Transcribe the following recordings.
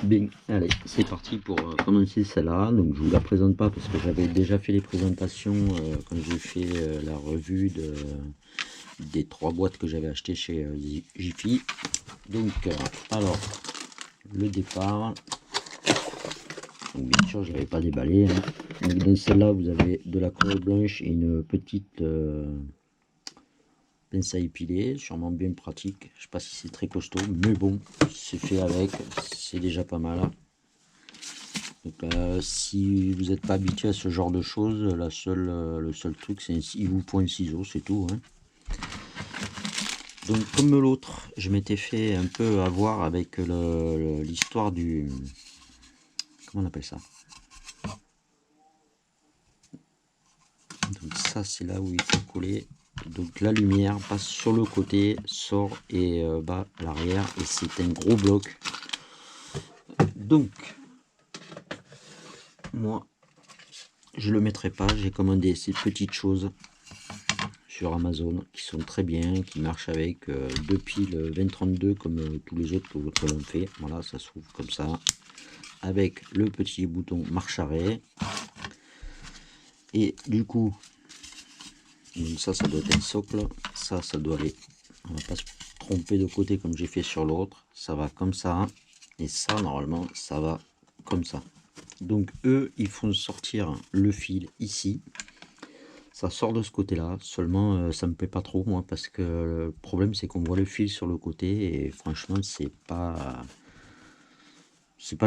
Bien, allez, c'est parti pour commencer celle-là. Donc je vous la présente pas parce que j'avais déjà fait les présentations quand j'ai fait la revue des 3 boîtes que j'avais achetées chez Jiffy. Donc alors, le départ. Donc, bien sûr, je l'avais pas déballé, hein. Donc dans celle-là, vous avez de la colle blanche et une petite pince à épiler, sûrement bien pratique. Je sais pas si c'est très costaud, mais bon, c'est fait avec, c'est déjà pas mal. Donc, si vous n'êtes pas habitué à ce genre de choses, le seul truc, c'est il vous faut un ciseau, c'est tout, hein. Donc comme l'autre, je m'étais fait un peu avoir avec l'histoire du... Comment on appelle ça? Donc ça, c'est là où il faut coller. Donc la lumière passe sur le côté, sort et bat à l'arrière, et c'est un gros bloc. Donc, moi, je le mettrai pas, j'ai commandé ces petites choses sur Amazon qui sont très bien, qui marchent avec deux piles 2032 comme tous les autres que l'on fait. Voilà, ça s'ouvre comme ça avec le petit bouton marche arrêt. Et du coup, donc ça doit être un socle, ça doit aller. On va pas se tromper de côté comme j'ai fait sur l'autre. Ça va comme ça, et ça normalement ça va comme ça. Donc eux, ils font sortir le fil ici. Ça sort de ce côté-là, seulement ça me plaît pas trop moi parce que le problème c'est qu'on voit le fil sur le côté et franchement c'est pas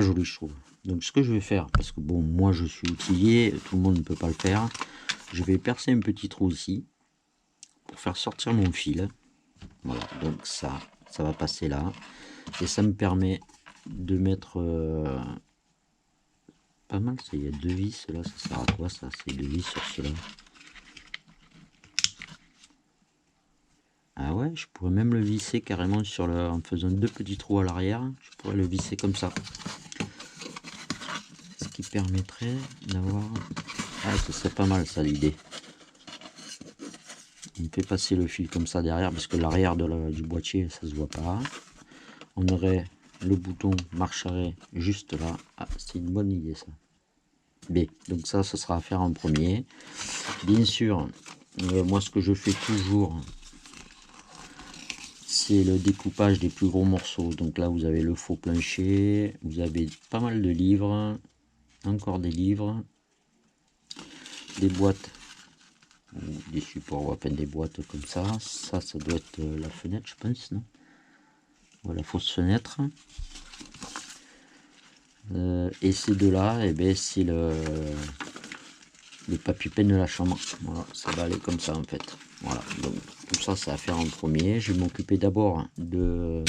joli je trouve. Donc ce que je vais faire, parce que bon moi je suis outillé, tout le monde ne peut pas le faire, je vais percer un petit trou ici pour faire sortir mon fil. Voilà, donc ça va passer là et ça me permet de mettre pas mal, ça, il y a deux vis là, ça sert à quoi ça, c'est deux vis sur cela. Ah ouais, je pourrais même le visser carrément sur en faisant deux petits trous à l'arrière. Je pourrais le visser comme ça. Ce qui permettrait d'avoir... Ah, ce serait pas mal ça l'idée. On fait passer le fil comme ça derrière parce que l'arrière du boîtier ça se voit pas. On aurait le bouton marche arrêt juste là. Ah, c'est une bonne idée ça. B. Donc ça, ce sera à faire en premier. Bien sûr, moi ce que je fais toujours, c'est le découpage des plus gros morceaux. Donc là vous avez le faux plancher, vous avez pas mal de livres, encore des livres, des boîtes, des supports, enfin des boîtes comme ça. Ça doit être la fenêtre je pense, non? Voilà, fausse fenêtre. Et ces deux là, et ben c'est le papier peine de la chambre. Voilà, ça va aller comme ça en fait. Voilà, donc tout ça c'est à faire en premier. Je vais m'occuper d'abord du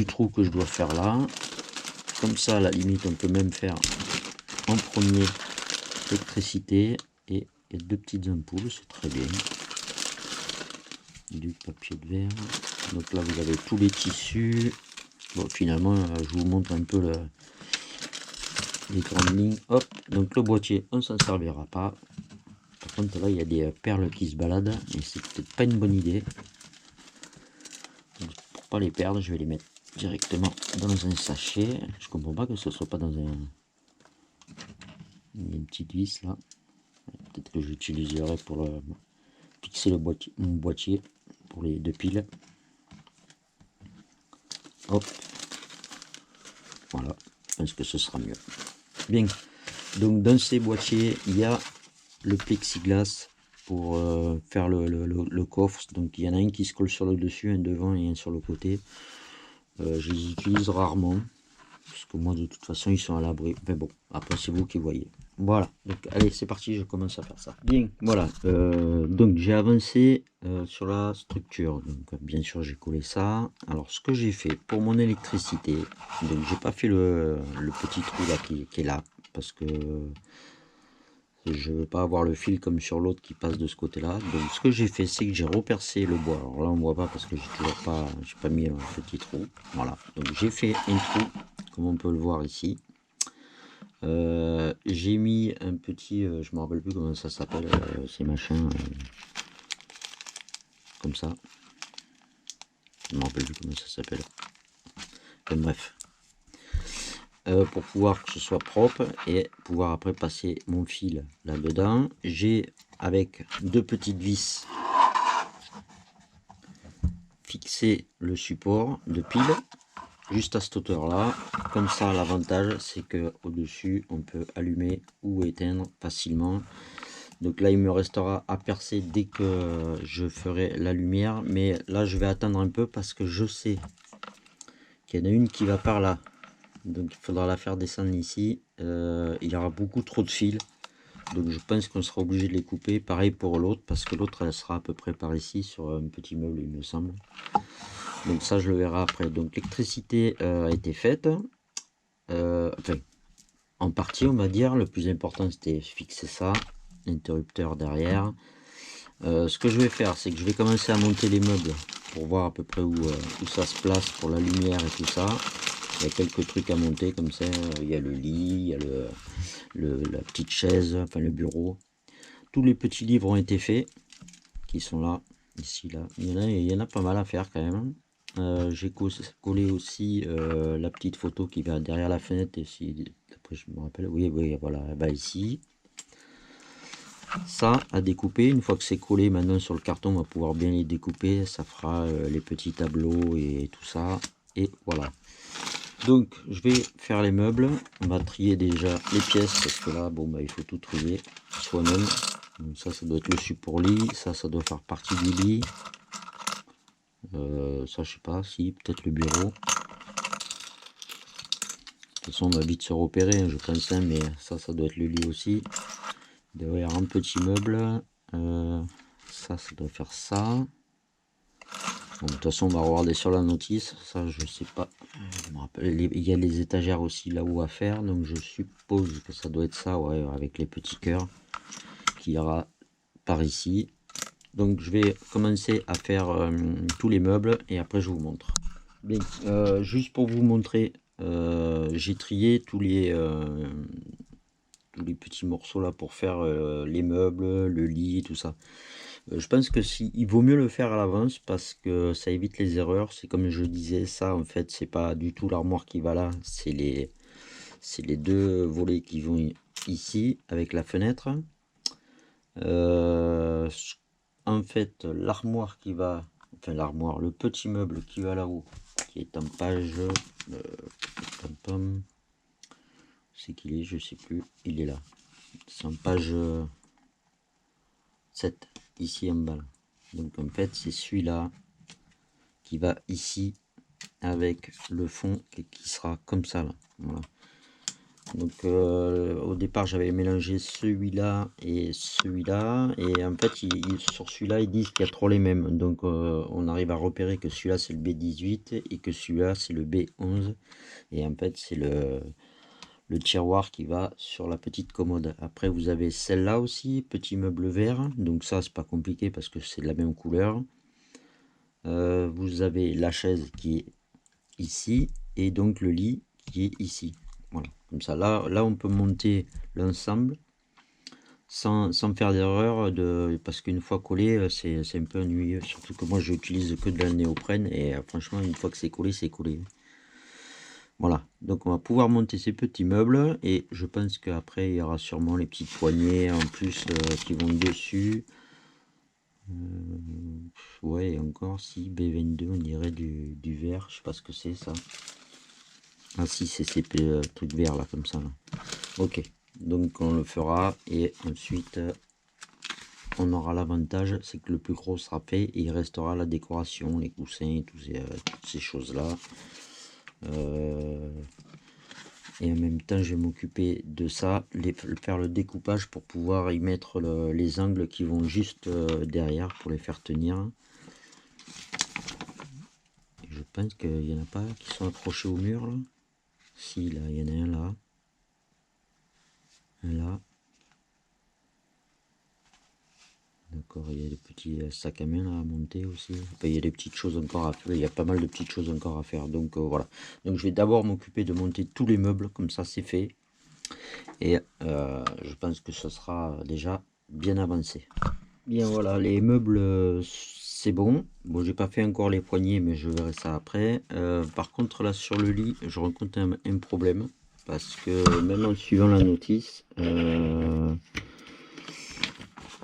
trou que je dois faire là. Comme ça, à la limite, on peut même faire en premier électricité et deux petites ampoules, c'est très bien. Du papier de verre. Donc là, vous avez tous les tissus. Bon, finalement, je vous montre un peu les grandes lignes. Hop, donc le boîtier, on s'en servira pas. Par contre, là, il y a des perles qui se baladent et c'est peut-être pas une bonne idée. Donc, pour pas les perdre, je vais les mettre directement dans un sachet. Je comprends pas que ce soit pas dans un... Il y a une petite vis là. Peut-être que j'utiliserai pour fixer mon boîtier pour les deux piles. Hop. Voilà. Je pense que ce sera mieux. Bien. Donc dans ces boîtiers, il y a le plexiglas pour faire le coffre. Donc il y en a un qui se colle sur le dessus, un devant et un sur le côté. Je les utilise rarement. Parce que moi de toute façon ils sont à l'abri. Mais bon, après c'est vous qui voyez. Voilà, donc allez c'est parti, je commence à faire ça. Bien, voilà, donc j'ai avancé sur la structure. Donc bien sûr j'ai collé ça. Alors ce que j'ai fait pour mon électricité, donc j'ai pas fait le petit trou là qui est là. Parce que je veux pas avoir le fil comme sur l'autre qui passe de ce côté là. Donc ce que j'ai fait c'est que j'ai repercé le bois. Alors là on voit pas parce que j'ai pas mis un petit trou. Voilà, donc j'ai fait un trou comme on peut le voir ici. J'ai mis un petit, je me rappelle plus comment ça s'appelle, ces machins comme ça. Je me rappelle plus comment ça s'appelle. Enfin, bref. pour pouvoir que ce soit propre et pouvoir après passer mon fil là-dedans. J'ai avec 2 petites vis fixé le support de pile juste à cette hauteur là, comme ça l'avantage c'est que au dessus on peut allumer ou éteindre facilement. Donc là il me restera à percer dès que je ferai la lumière, mais là je vais attendre un peu parce que je sais qu'il y en a une qui va par là, donc il faudra la faire descendre ici. Il y aura beaucoup trop de fils, donc je pense qu'on sera obligé de les couper. Pareil pour l'autre, parce que l'autre elle sera à peu près par ici sur un petit meuble il me semble. Donc ça je le verrai après. Donc l'électricité a été faite, enfin en partie on va dire. Le plus important c'était fixer ça, l'interrupteur derrière. Ce que je vais faire c'est que je vais commencer à monter les meubles pour voir à peu près où ça se place pour la lumière et tout ça. Il y a quelques trucs à monter comme ça, il y a le lit, il y a la petite chaise, enfin le bureau. Tous les petits livres ont été faits, qui sont là, ici, là. Il y en a pas mal à faire quand même. J'ai collé aussi la petite photo qui va derrière la fenêtre, et si après je me rappelle, oui, voilà, bah ici. Ça à découper, une fois que c'est collé maintenant sur le carton, on va pouvoir bien les découper, ça fera les petits tableaux et tout ça, et voilà. Donc je vais faire les meubles, on va trier déjà les pièces, parce que là, bon, bah, il faut tout trier soi-même. Donc ça doit être le support lit, ça doit faire partie du lit. Ça, je sais pas, si, peut-être le bureau. De toute façon, on va vite se repérer, hein, je pense, hein, mais ça doit être le lit aussi. Il doit y avoir un petit meuble. Ça doit faire ça. Bon, de toute façon, on va regarder sur la notice. Ça, je sais pas. Je me rappelle, il y a les étagères aussi là-haut à faire. Donc, je suppose que ça doit être ça, ouais, avec les petits cœurs qui ira par ici. Donc, je vais commencer à faire tous les meubles et après, je vous montre. Bien, juste pour vous montrer, j'ai trié tous les petits morceaux là pour faire les meubles, le lit, tout ça. Je pense que il vaut mieux le faire à l'avance parce que ça évite les erreurs. C'est comme je disais, ça en fait c'est pas du tout l'armoire qui va là, c'est les 2 volets qui vont ici avec la fenêtre. En fait l'armoire qui va, enfin l'armoire, le petit meuble qui va là-haut, qui est en page, c'est qu'il est, je sais plus, il est là. C'est en page 7, ici en bas. Donc en fait c'est celui-là qui va ici avec le fond qui sera comme ça là. Voilà. Donc au départ j'avais mélangé celui-là et celui-là, et en fait sur celui-là ils disent qu'il y a trop les mêmes, donc on arrive à repérer que celui-là c'est le B18 et que celui-là c'est le B11, et en fait c'est le tiroir qui va sur la petite commode. Après vous avez celle-là aussi, petit meuble vert, donc ça c'est pas compliqué parce que c'est de la même couleur. Vous avez la chaise qui est ici et donc le lit qui est ici. Voilà, comme ça là on peut monter l'ensemble sans faire d'erreur, parce qu'une fois collé c'est un peu ennuyeux, surtout que moi j'utilise que de la néoprène et franchement une fois que c'est collé, c'est collé. Voilà, donc on va pouvoir monter ces petits meubles et je pense qu'après il y aura sûrement les petites poignées en plus qui vont dessus. Ouais, encore si B22 on dirait du vert, je sais pas ce que c'est ça. Ah si, c'est ces trucs verts là comme ça là. Ok, donc on le fera et ensuite on aura l'avantage, c'est que le plus gros sera fait et il restera la décoration, les coussins, toutes ces choses là. Et en même temps je vais m'occuper de ça, faire le découpage pour pouvoir y mettre les angles qui vont juste derrière pour les faire tenir. Et je pense qu'il n'y en a pas qui sont accrochés au mur là. Si, là il y en a un là, un là. D'accord, il y a des petits sacs à main là, à monter aussi. Enfin, il y a des petites choses encore à faire, il y a pas mal de petites choses encore à faire. Donc voilà, donc je vais d'abord m'occuper de monter tous les meubles, comme ça c'est fait. Et je pense que ce sera déjà bien avancé. Bien voilà, les meubles c'est bon. Bon, j'ai pas fait encore les poignées, mais je verrai ça après. Par contre là sur le lit, je rencontre un problème. parce que même en suivant la notice,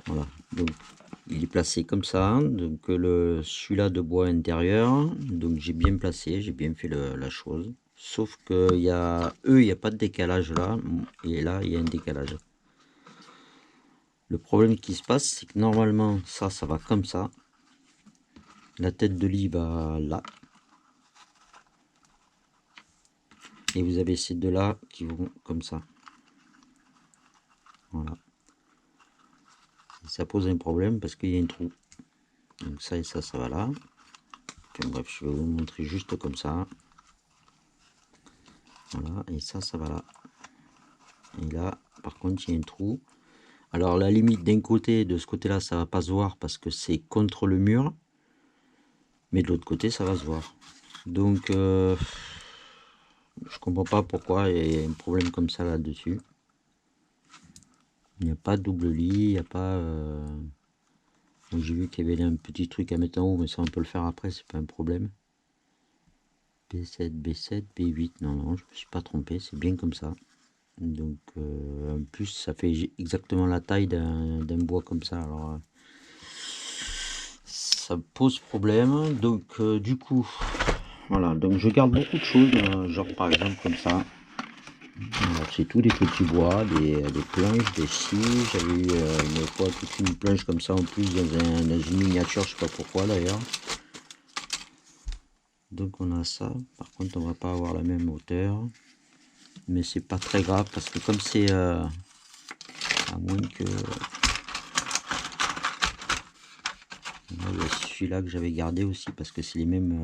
voilà, donc il est placé comme ça, donc celui-là de bois intérieur, donc j'ai bien placé, j'ai bien fait la chose, sauf que il n'y a pas de décalage là, et là il y a un décalage. Le problème qui se passe, c'est que normalement ça va comme ça, la tête de lit va là, et vous avez ces deux là qui vont comme ça, voilà. Et ça pose un problème parce qu'il y a un trou, donc ça et ça va là. Enfin, bref, je vais vous montrer juste comme ça, voilà, et ça va là, et là par contre il y a un trou. Alors la limite d'un côté, de ce côté là ça va pas se voir parce que c'est contre le mur, mais de l'autre côté ça va se voir, donc je comprends pas pourquoi il y a un problème comme ça là dessus. Il n'y a pas de double lit, il n'y a pas donc j'ai vu qu'il y avait un petit truc à mettre en haut, mais ça on peut le faire après, c'est pas un problème. B7, B7, B8, non, je me suis pas trompé, c'est bien comme ça. Donc en plus ça fait exactement la taille d'un bois comme ça, alors ça pose problème. Donc du coup, voilà, donc je garde beaucoup de choses, genre par exemple comme ça. C'est tout des petits bois, des planches, des scies. J'avais eu une fois toute une planche comme ça en plus dans une miniature, je sais pas pourquoi d'ailleurs. Donc on a ça, par contre on va pas avoir la même hauteur, mais c'est pas très grave parce que comme c'est à moins que il y a celui-là que j'avais gardé aussi parce que c'est les mêmes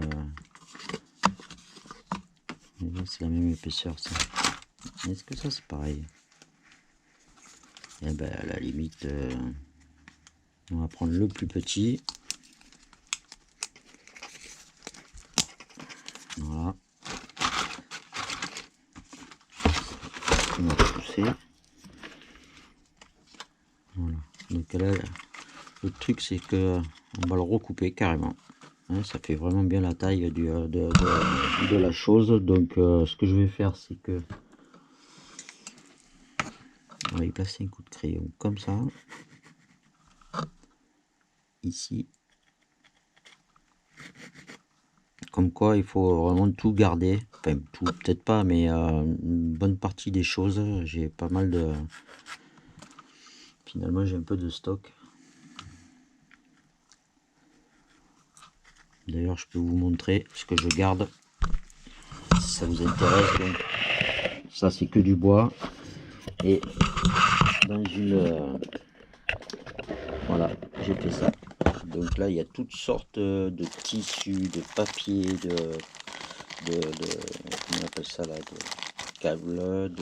c'est la même épaisseur ça. Est-ce que ça c'est pareil? Eh ben à la limite on va prendre le plus petit, voilà, on va pousser, voilà. Donc là le truc c'est que on va le recouper carrément, hein, ça fait vraiment bien la taille de la chose. Donc ce que je vais faire c'est que on va y placer un coup de crayon comme ça ici, comme quoi il faut vraiment tout garder, enfin tout peut-être pas, mais une bonne partie des choses. J'ai pas mal de, finalement j'ai un peu de stock. D'ailleurs je peux vous montrer ce que je garde si ça vous intéresse. Donc ça c'est que du bois, et dans une voilà, j'ai fait ça. Donc là il y a toutes sortes de tissus, de papier, comment on appelle ça là, de câbles,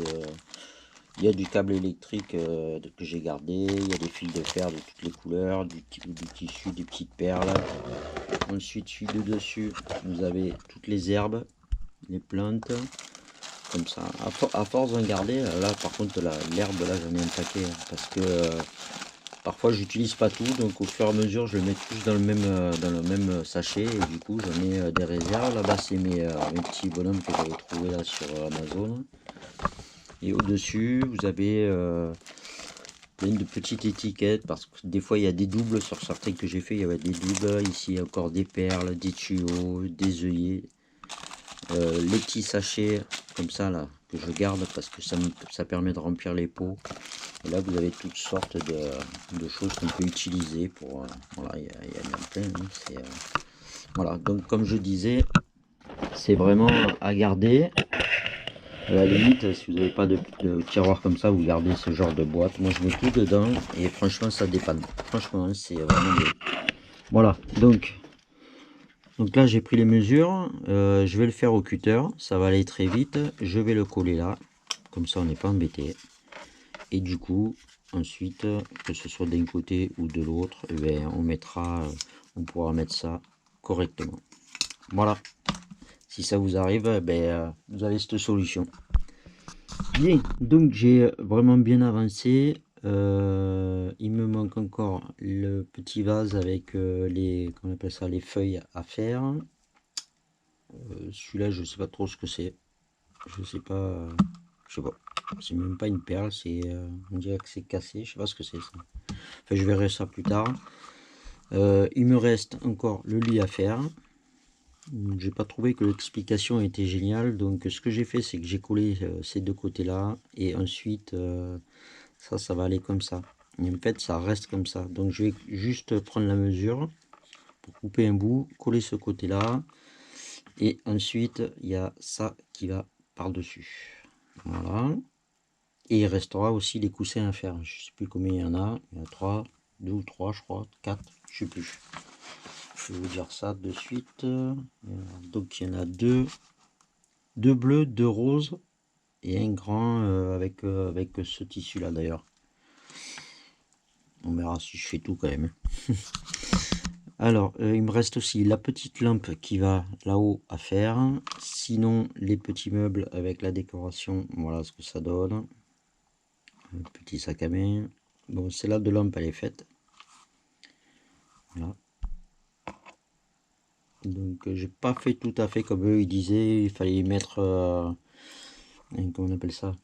il y a du câble électrique que j'ai gardé, il y a des fils de fer de toutes les couleurs, du tissu, des petites perles. Ensuite, celui de dessus, vous avez toutes les herbes, les plantes, comme ça. À force d'en garder, là par contre, l'herbe, là j'en ai un paquet, hein, parce que parfois j'utilise pas tout, donc au fur et à mesure je le mets tous dans le même sachet, et du coup j'en ai des réserves. Là-bas c'est mes petits bonhommes que j'avais trouvé là sur Amazon. Et au-dessus, vous avez plein de petites étiquettes, parce que des fois il y a des doubles sur certains que j'ai fait, il y avait des doubles. Ici encore des perles, des tuyaux, des œillets, les petits sachets comme ça là que je garde parce que ça permet de remplir les pots. Et là vous avez toutes sortes de choses qu'on peut utiliser pour voilà, il y en a plein, hein, voilà, donc comme je disais, c'est vraiment à garder. À la limite, si vous n'avez pas de tiroir comme ça, vous gardez ce genre de boîte. Moi, je mets tout dedans et franchement, ça dépanne. Franchement, hein, c'est vraiment bien. Voilà, donc là, j'ai pris les mesures. Je vais le faire au cutter. Ça va aller très vite. Je vais le coller là. Comme ça, on n'est pas embêté. Et du coup, ensuite, que ce soit d'un côté ou de l'autre, eh bien, on pourra mettre ça correctement. Voilà. Si ça vous arrive, vous avez cette solution. Bien, donc j'ai vraiment bien avancé. Il me manque encore le petit vase avec comment on appelle ça, les feuilles à faire. Celui-là, je sais pas trop ce que c'est. Je sais pas je sais pas. C'est même pas une perle, c'est on dirait que c'est cassé, je sais pas ce que c'est ça. Enfin, je verrai ça plus tard. Il me reste encore le lit à faire. J'ai pas trouvé que l'explication était géniale, donc ce que j'ai fait, c'est que j'ai collé ces deux côtés là, et ensuite ça va aller comme ça. Et en fait, ça reste comme ça. Donc je vais juste prendre la mesure pour couper un bout, coller ce côté là, et ensuite il y a ça qui va par dessus. Voilà. Et il restera aussi les coussins à faire. Je sais plus combien il y en a. Il y en a 3, 2 ou 3 je crois, 4, je sais plus. Je vais vous dire ça de suite. Donc il y en a deux bleus, deux roses et un grand avec ce tissu là d'ailleurs. On verra si je fais tout quand même. Alors il me reste aussi la petite lampe qui va là-haut à faire. Sinon les petits meubles avec la décoration, voilà ce que ça donne. Un petit sac à main. Bon, celle-là de lampe elle est faite. Voilà. Donc j'ai pas fait tout à fait comme eux ils disaient, il fallait y mettre comment on appelle ça,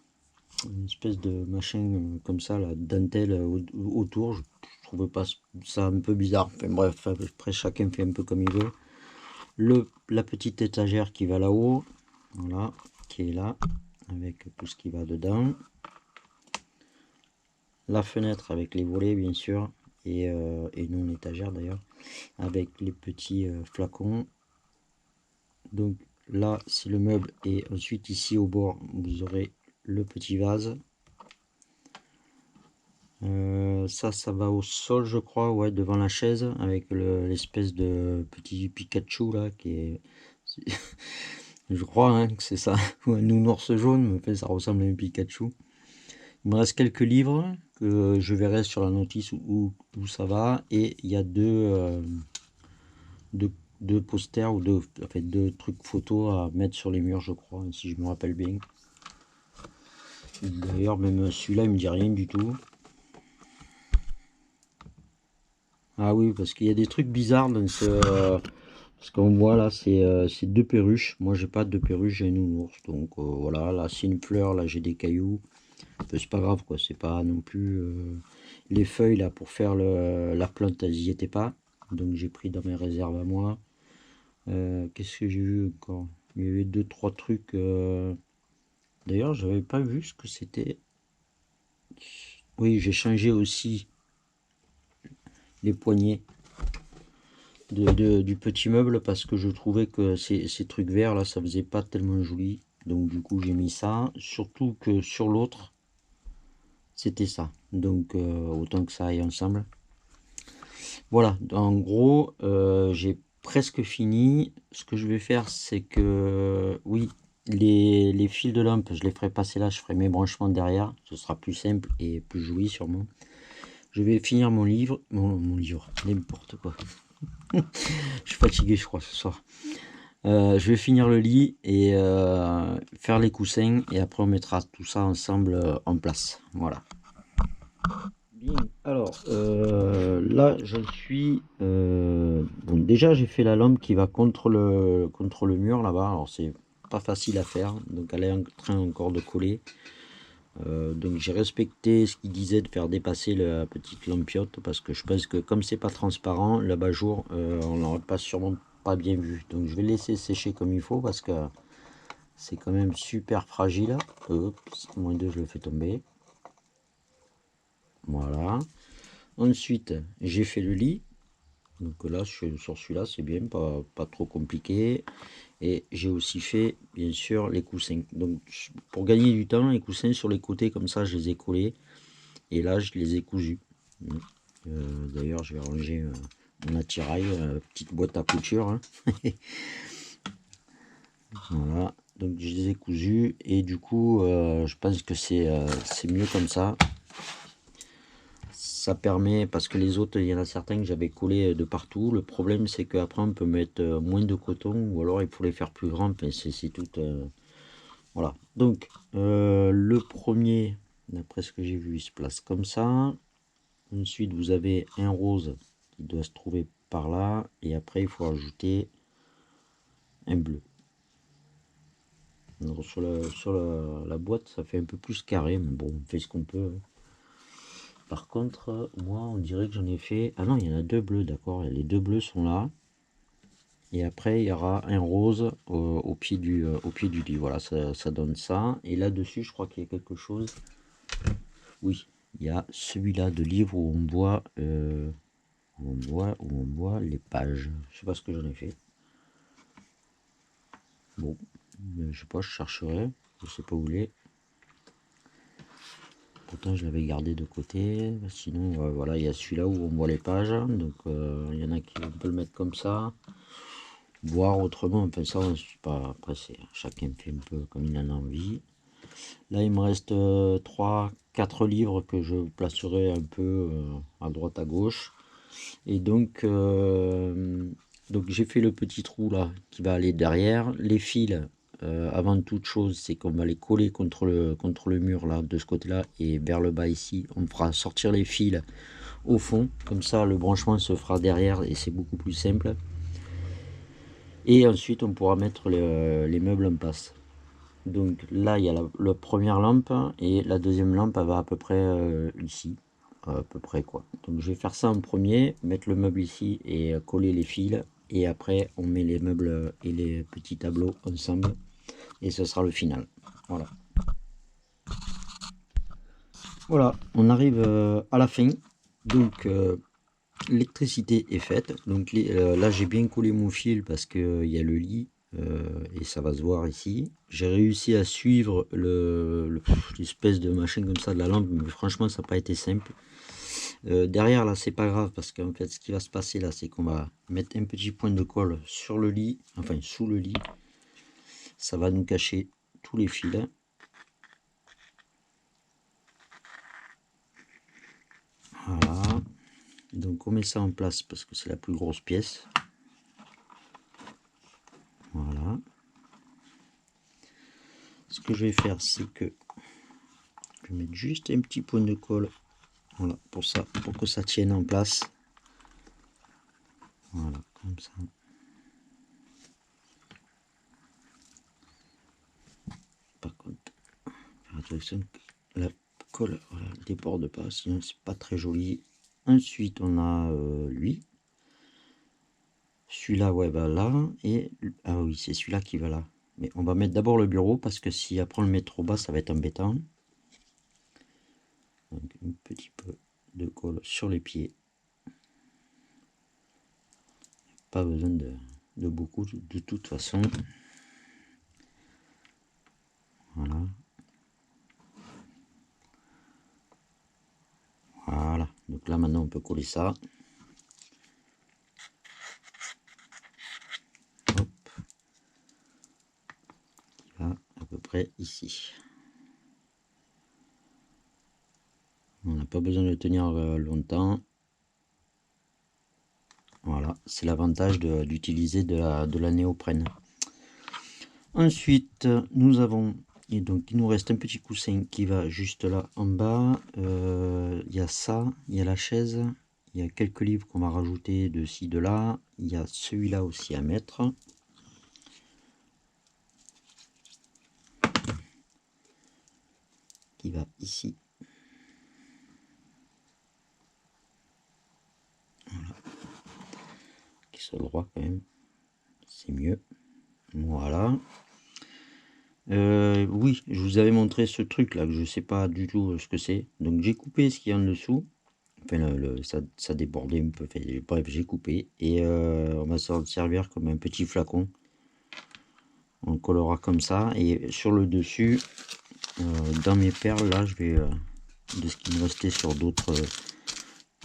une espèce de machin comme ça, la dentelle autour. Je trouvais pas ça un peu bizarre. Enfin bref, après chacun fait un peu comme il veut. La petite étagère qui va là-haut, voilà, qui est là, avec tout ce qui va dedans. La fenêtre avec les volets bien sûr, et non l'étagère d'ailleurs, avec les petits flacons. Donc là c'est le meuble, et ensuite ici au bord vous aurez le petit vase. Ça va au sol je crois, ouais, devant la chaise, avec l'espèce de petit Pikachu là qui est je crois hein, que c'est ça, ou un nounours jaune, mais en fait ça ressemble à un Pikachu. Il me reste quelques livres que je verrai sur la notice où ça va, et il y a deux posters ou deux trucs photos à mettre sur les murs je crois, si je me rappelle bien. D'ailleurs même celui-là il me dit rien du tout. Ah oui, parce qu'il y a des trucs bizarres dans parce qu'on voit là c'est deux perruches. Moi j'ai pas de perruche, j'ai un nounours, donc voilà. Là c'est une fleur, là j'ai des cailloux. Enfin, c'est pas grave quoi, c'est pas non plus les feuilles là pour faire la plante, elles y étaient pas, donc j'ai pris dans mes réserves à moi. Qu'est-ce que j'ai vu encore? Il y avait deux trois trucs. D'ailleurs j'avais pas vu ce que c'était. Oui, j'ai changé aussi les poignées du petit meuble, parce que je trouvais que ces trucs verts là ça faisait pas tellement joli, donc du coup j'ai mis ça, surtout que sur l'autre c'était ça, donc autant que ça aille ensemble. Voilà, en gros j'ai presque fini. Ce que je vais faire c'est que oui, les fils de lampe je les ferai passer là, je ferai mes branchements derrière, ce sera plus simple et plus joli sûrement. Je vais finir mon livre, mon livre, n'importe quoi. Je suis fatigué je crois ce soir. Je vais finir le lit et faire les coussins, et après on mettra tout ça ensemble en place. Voilà. Bien, alors là je suis bon, déjà j'ai fait la lampe qui va contre le mur là-bas. Alors c'est pas facile à faire, donc elle est en train encore de coller. Donc j'ai respecté ce qu'il disait de faire dépasser la petite lampiote, parce que je pense que comme c'est pas transparent, l'abat-jour on n'aurait pas sûrement pas bien vu. Donc je vais laisser sécher comme il faut, parce que c'est quand même super fragile. Oups, -2 je le fais tomber. Voilà. Ensuite j'ai fait le lit, donc là sur celui-là c'est bien, pas trop compliqué. Et j'ai aussi fait bien sûr les coussins. Donc pour gagner du temps, les coussins sur les côtés comme ça je les ai collés, et là je les ai cousus. D'ailleurs je vais ranger mon attirail, petite boîte à couture hein. Voilà, donc je les ai cousus, et du coup je pense que c'est mieux comme ça. Ça permet, parce que les autres il y en a certains que j'avais collés de partout. Le problème c'est qu'après on peut mettre moins de coton, ou alors il faut les faire plus grands. Enfin, c'est tout voilà. Donc le premier, d'après ce que j'ai vu, il se place comme ça. Ensuite vous avez un rose qui doit se trouver par là, et après il faut ajouter un bleu. Donc, sur la boîte, ça fait un peu plus carré, mais bon, on fait ce qu'on peut. Par contre, moi, on dirait que j'en ai fait... Ah non, il y en a deux bleus, d'accord. Les deux bleus sont là. Et après, il y aura un rose au pied du lit. Voilà, ça donne ça. Et là-dessus, je crois qu'il y a quelque chose. Oui, il y a celui-là de livre où on voit les pages. Je sais pas ce que j'en ai fait. Bon, je sais pas, je chercherai. Je sais pas où il est. Pourtant, je l'avais gardé de côté. Sinon, voilà, il y a celui-là où on voit les pages. Donc, il y en a qui on peut le mettre comme ça. Voir autrement, enfin ça, je suis pas. Après, chacun fait un peu comme il en a envie. Là, il me reste 3-4 livres que je placerai un peu à droite à gauche. Et donc j'ai fait le petit trou là qui va aller derrière. Les fils, avant toute chose, c'est qu'on va les coller contre le mur là, de ce côté-là, et vers le bas ici. On fera sortir les fils au fond. Comme ça, le branchement se fera derrière et c'est beaucoup plus simple. Et ensuite, on pourra mettre les meubles en place. Donc là, il y a la première lampe et la deuxième lampe, elle va à peu près ici. À peu près quoi. Donc je vais faire ça en premier, mettre le meuble ici et coller les fils. Et après, on met les meubles et les petits tableaux ensemble. Et ce sera le final. Voilà. Voilà, on arrive à la fin. Donc l'électricité est faite. Donc là, j'ai bien collé mon fil parce qu'il y a le lit. Et ça va se voir ici. J'ai réussi à suivre l'espèce de machin comme ça de la lampe, mais franchement ça n'a pas été simple. Derrière là c'est pas grave parce qu'en fait ce qui va se passer là c'est qu'on va mettre un petit point de colle sur le lit, enfin sous le lit. Ça va nous cacher tous les fils. Voilà. Donc on met ça en place parce que c'est la plus grosse pièce. Voilà. Ce que je vais faire c'est que je vais mettre juste un petit point de colle. Voilà, pour ça, pour que ça tienne en place. Voilà, comme ça. Par contre, faire attention que la colle ne déborde pas, sinon c'est pas très joli. Ensuite, on a lui. Celui-là, ouais, va là. Et ah oui, c'est celui-là qui va là. Mais on va mettre d'abord le bureau parce que si après on le met trop bas, ça va être embêtant. Donc, un petit peu de colle sur les pieds. Pas besoin de beaucoup de toute façon. Voilà. Voilà. Donc là, maintenant, on peut coller ça. Hop. Là, à peu près ici. On n'a pas besoin de le tenir longtemps. Voilà, c'est l'avantage d'utiliser de la néoprène. Ensuite, nous avons, et donc il nous reste un petit coussin qui va juste là en bas. Il y a ça, il y a la chaise, il y a quelques livres qu'on va rajouter de ci, de là. Il y a celui-là aussi à mettre. Qui va ici. Voilà. Qui soit droit quand même. C'est mieux. Voilà. Oui, je vous avais montré ce truc là que je sais pas du tout ce que c'est. Donc j'ai coupé ce qu'il y a en dessous. Enfin, ça débordait un peu. Enfin, bref, j'ai coupé et on va s'en servir comme un petit flacon. On le collera comme ça et sur le dessus, dans mes perles là, je vais de ce qui me restait sur d'autres.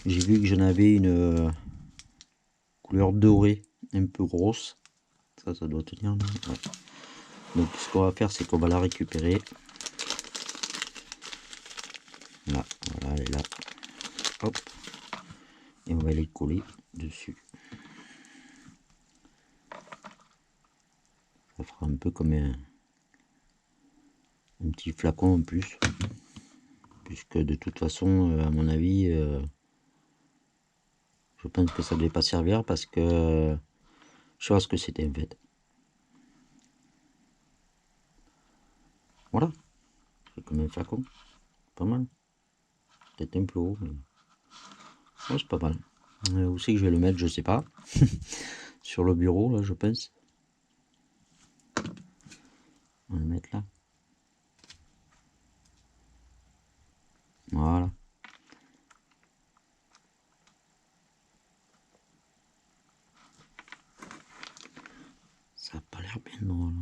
J'ai vu que j'en avais une couleur dorée, un peu grosse. Ça doit tenir. Ouais. Donc ce qu'on va faire, c'est qu'on va la récupérer. Là, voilà, elle est là. Hop. Et on va les coller dessus. Ça fera un peu comme un petit flacon en plus. Puisque de toute façon, à mon avis, je pense que ça ne devait pas servir parce que je sais pas ce que c'était en fait. Voilà, c'est comme un flacon, pas mal. Peut-être un peu haut, mais ouais, c'est pas mal. Où c'est que je vais le mettre, je sais pas. Sur le bureau, là, je pense. On va le mettre là. Voilà. Ça a pas l'air bien drôle.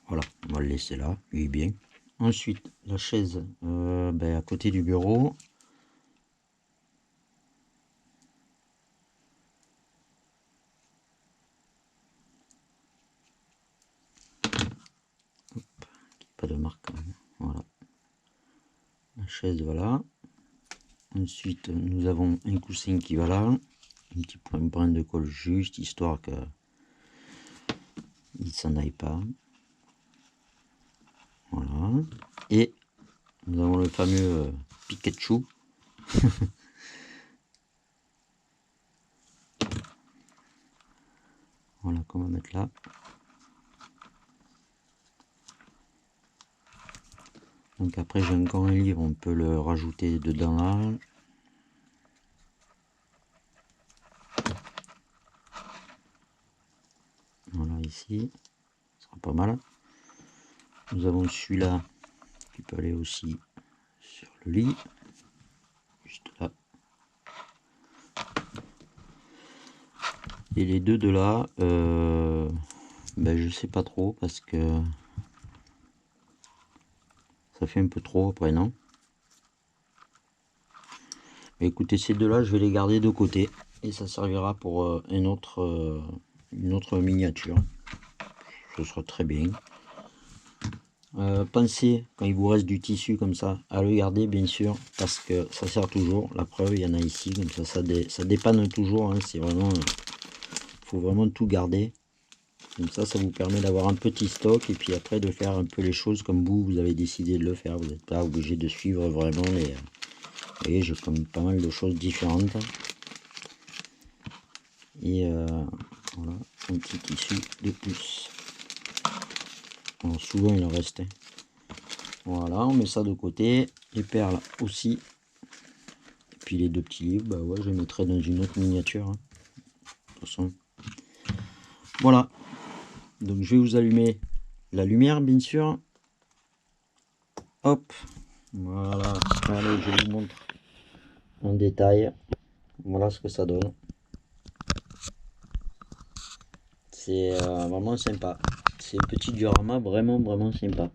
Voilà, on va le laisser là, il est bien. Ensuite, la chaise à côté du bureau. Hop, pas de marque, hein. Voilà. La chaise, voilà. Ensuite, nous avons un coussin qui va là. Un petit point brin de colle juste, histoire que il s'en aille pas. Voilà. Et nous avons le fameux Pikachu. Voilà, qu'on va mettre là. Donc après, j'ai encore un livre, on peut le rajouter dedans là. Voilà, ici. Ce sera pas mal. Nous avons celui-là qui peut aller aussi sur le lit. Juste là. Et les deux de là, je sais pas trop parce que ça fait un peu trop après, non? Mais écoutez, ces deux là, je vais les garder de côté et ça servira pour une autre miniature. Ce sera très bien. Pensez, quand il vous reste du tissu comme ça, à le garder bien sûr, parce que ça sert toujours. La preuve, il y en a ici, comme ça dépanne toujours. Hein, c'est vraiment, faut vraiment tout garder. Comme ça vous permet d'avoir un petit stock et puis après de faire un peu les choses comme vous avez décidé de le faire. Vous n'êtes pas obligé de suivre vraiment les. Vous voyez, j'ai comme pas mal de choses différentes. Et voilà, un petit tissu de plus. Alors souvent il en reste. Voilà, on met ça de côté. Les perles aussi. Et puis les deux petits livres, ouais, je les mettrai dans une autre miniature. Hein. De toute façon. Voilà. Donc je vais vous allumer la lumière, bien sûr. Hop. Voilà. Allez, je vous montre en détail. Voilà ce que ça donne. C'est vraiment sympa. C'est un petit diorama vraiment sympa.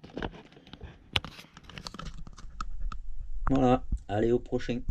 Voilà. Allez, au prochain.